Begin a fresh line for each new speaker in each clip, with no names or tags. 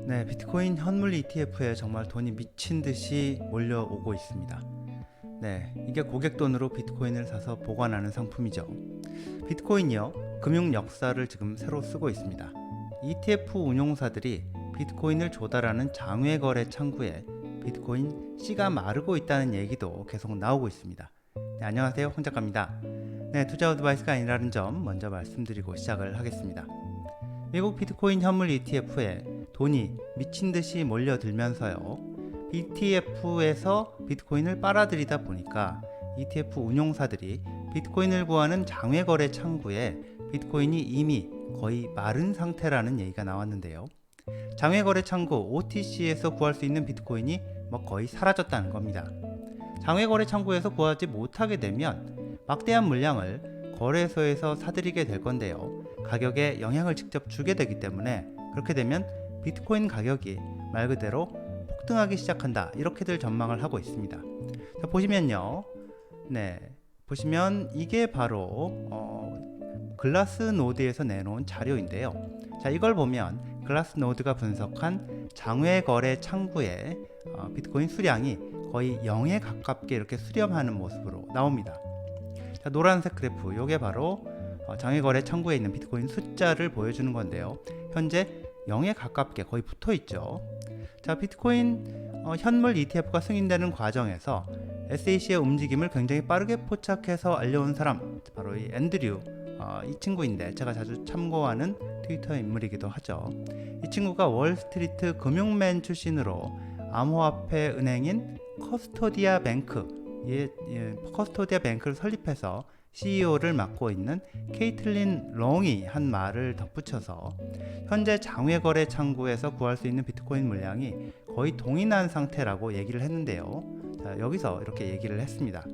네, 비트코인 현물 ETF에 정말 돈이 미친 듯이 몰려오고 있습니다. 네, 이게 고객 돈으로 비트코인을 사서 보관하는 상품이죠. 비트코인이요, 금융 역사를 지금 새로 쓰고 있습니다. ETF 운용사들이 비트코인을 조달하는 장외 거래 창구에 비트코인 씨가 마르고 있다는 얘기도 계속 나오고 있습니다. 네, 안녕하세요, 홍 작가입니다. 네, 투자 어드바이스가 아니라는 점 먼저 말씀드리고 시작을 하겠습니다. 미국 비트코인 현물 ETF에 돈이 미친듯이 몰려들면서요, ETF에서 비트코인을 빨아들이다 보니까 ETF 운용사들이 비트코인을 구하는 장외 거래 창구에 비트코인이 이미 거의 마른 상태라는 얘기가 나왔는데요. 장외 거래 창구 OTC에서 구할 수 있는 비트코인이 거의 사라졌다는 겁니다. 장외 거래 창구에서 구하지 못하게 되면 막대한 물량을 거래소에서 사들이게 될 건데요. 가격에 영향을 직접 주게 되기 때문에 그렇게 되면 비트코인 가격이 말 그대로 폭등하기 시작한다, 이렇게들 전망을 하고 있습니다. 자, 보시면요, 보시면 이게 바로 글라스노드에서 내놓은 자료인데요. 자, 이걸 보면 글라스노드가 분석한 장외 거래 창구의 비트코인 수량이 거의 0에 가깝게 이렇게 수렴하는 모습으로 나옵니다. 자, 노란색 그래프, 이게 바로 장외 거래 창구에 있는 비트코인 숫자를 보여주는 건데요. 현재 0에 가깝게 거의 붙어 있죠. 자, 비트코인 현물 ETF가 승인되는 과정에서 SEC의 움직임을 굉장히 빠르게 포착해서 알려온 사람, 바로 이 앤드류, 이 친구인데 제가 자주 참고하는 트위터 인물이기도 하죠. 이 친구가 월스트리트 금융맨 출신으로 암호화폐 은행인 커스토디아 뱅크를 설립해서 CEO를 맡고 있는 케이틀린 롱이 한 말을 덧붙여서 현재 장외 거래 창구에서 구할 수 있는 비트코인 물량이 거의 동일한 상태라고 얘기를 했는데요. 자, 여기서 이렇게 얘기를 했습니다.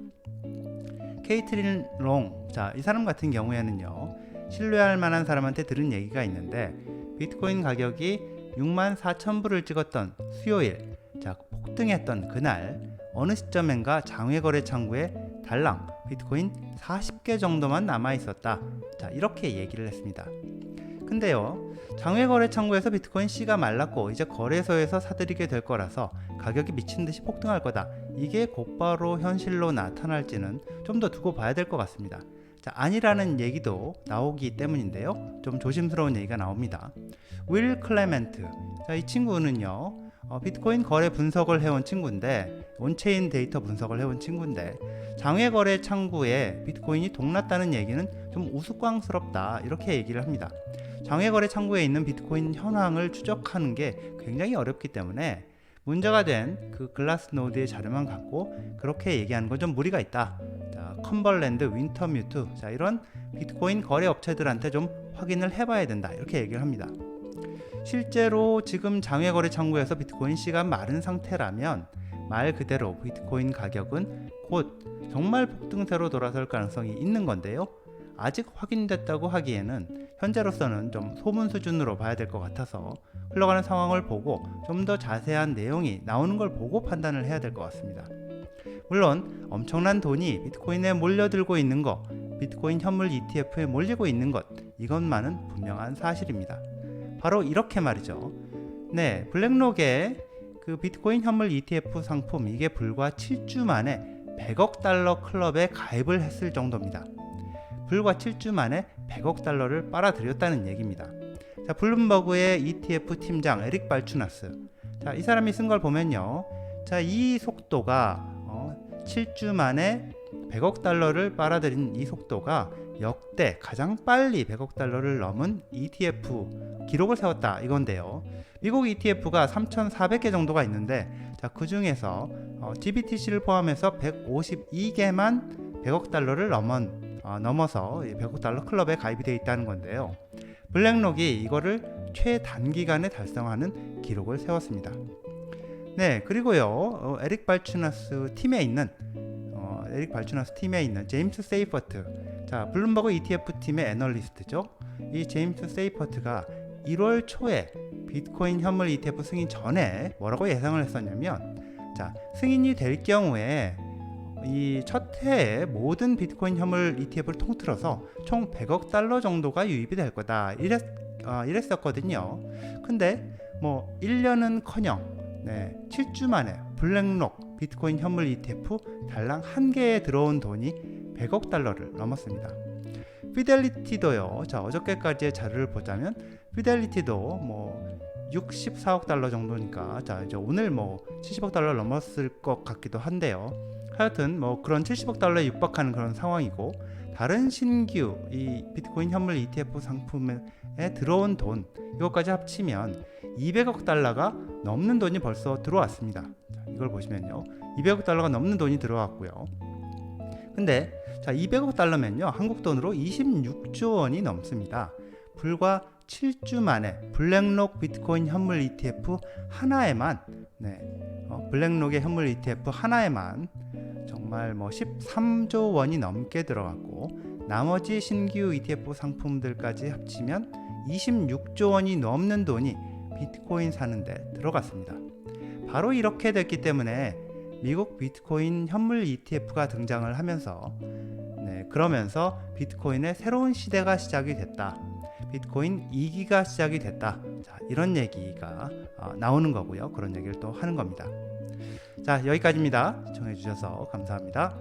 케이틀린 롱, 자, 이 사람 같은 경우에는요, 신뢰할 만한 사람한테 들은 얘기가 있는데, 비트코인 가격이 64,000불을 찍었던 수요일, 자, 폭등했던 그날 어느 시점엔가 장외 거래 창구에 달랑 비트코인 40개 정도만 남아 있었다. 자, 이렇게 얘기를 했습니다. 근데요, 장외 거래 창구에서 비트코인 C가 말랐고 이제 거래소에서 사들이게 될 거라서 가격이 미친 듯이 폭등할 거다, 이게 곧바로 현실로 나타날지는 좀 더 두고 봐야 될 것 같습니다. 자, 아니라는 얘기도 나오기 때문인데요, 좀 조심스러운 얘기가 나옵니다. 윌 클레멘트, 자, 이 친구는요, 비트코인 거래 분석을 해온 친구인데, 온체인 데이터 분석을 해온 친구인데, 장외 거래 창구에 비트코인이 동났다는 얘기는 좀 우스꽝스럽다, 이렇게 얘기를 합니다. 장외 거래 창구에 있는 비트코인 현황을 추적하는 게 굉장히 어렵기 때문에 문제가 된 그 글라스노드의 자료만 갖고 그렇게 얘기하는 건 좀 무리가 있다. 자, 컴벌랜드, 윈터뮤트, 자, 이런 비트코인 거래 업체들한테 좀 확인을 해봐야 된다, 이렇게 얘기를 합니다. 실제로 지금 장외 거래 창구에서 비트코인 C가 마른 상태라면 말 그대로 비트코인 가격은 곧 정말 폭등세로 돌아설 가능성이 있는 건데요. 아직 확인됐다고 하기에는 현재로서는 좀 소문 수준으로 봐야 될 것 같아서 흘러가는 상황을 보고 좀 더 자세한 내용이 나오는 걸 보고 판단을 해야 될 것 같습니다. 물론 엄청난 돈이 비트코인에 몰려들고 있는 것, 비트코인 현물 ETF에 몰리고 있는 것, 이것만은 분명한 사실입니다. 바로 이렇게 말이죠. 네, 블랙록의 그 비트코인 현물 ETF 상품, 이게 불과 7주 만에 100억 달러 클럽에 가입을 했을 정도입니다. 불과 7주 만에 100억 달러를 빨아들였다는 얘기입니다. 자, 블룸버그의 ETF 팀장 에릭 발추나스, 자, 이 사람이 쓴 걸 보면요, 자, 이 속도가 7주 만에 100억 달러를 빨아들인 이 속도가 역대 가장 빨리 100억 달러를 넘은 ETF 기록을 세웠다, 이건데요. 미국 ETF가 3,400개 정도가 있는데, 자, 그 중에서 GBTC를 포함해서 152개만 100억 달러를 넘어서 100억 달러 클럽에 가입이 되어 있다는 건데요. 블랙록이 이거를 최단기간에 달성하는 기록을 세웠습니다. 네, 그리고요, 에릭 발추나스 팀에 있는 제임스 세이퍼트, 자, 블룸버그 ETF 팀의 애널리스트죠. 이 제임스 세이퍼트가 1월 초에 비트코인 현물 ETF 승인 전에 뭐라고 예상을 했었냐면, 자, 승인이 될 경우에 이 첫 해에 모든 비트코인 현물 ETF를 통틀어서 총 100억 달러 정도가 유입이 될 거다, 이랬었거든요. 근데 뭐 1년은커녕 7주 만에 블랙록 비트코인 현물 ETF 달랑 한 개에 들어온 돈이 100억 달러를 넘었습니다. 피델리티도요. 자, 어저께까지의 자료를 보자면 피델리티도 뭐 64억 달러 정도니까, 자, 이제 오늘 뭐 70억 달러 넘었을 것 같기도 한데요. 하여튼 뭐 그런 70억 달러에 육박하는 그런 상황이고, 다른 신규 이 비트코인 현물 ETF 상품에 들어온 돈, 이것까지 합치면 200억 달러가 넘는 돈이 벌써 들어왔습니다. 자, 이걸 보시면요, 200억 달러가 넘는 돈이 들어왔고요. 근데 자, 200억 달러면요, 한국 돈으로 26조 원이 넘습니다. 불과 7주 만에 블랙록 비트코인 현물 ETF 하나에만, 블랙록의 현물 ETF 하나에만 정말 뭐 13조 원이 넘게 들어갔고, 나머지 신규 ETF 상품들까지 합치면 26조 원이 넘는 돈이 비트코인 사는데 들어갔습니다. 바로 이렇게 됐기 때문에 미국 비트코인 현물 ETF가 등장을 하면서, 그러면서 비트코인의 새로운 시대가 시작이 됐다. 비트코인 2기가 시작이 됐다. 자, 이런 얘기가 나오는 거고요. 그런 얘기를 또 하는 겁니다. 자, 여기까지입니다. 시청해 주셔서 감사합니다.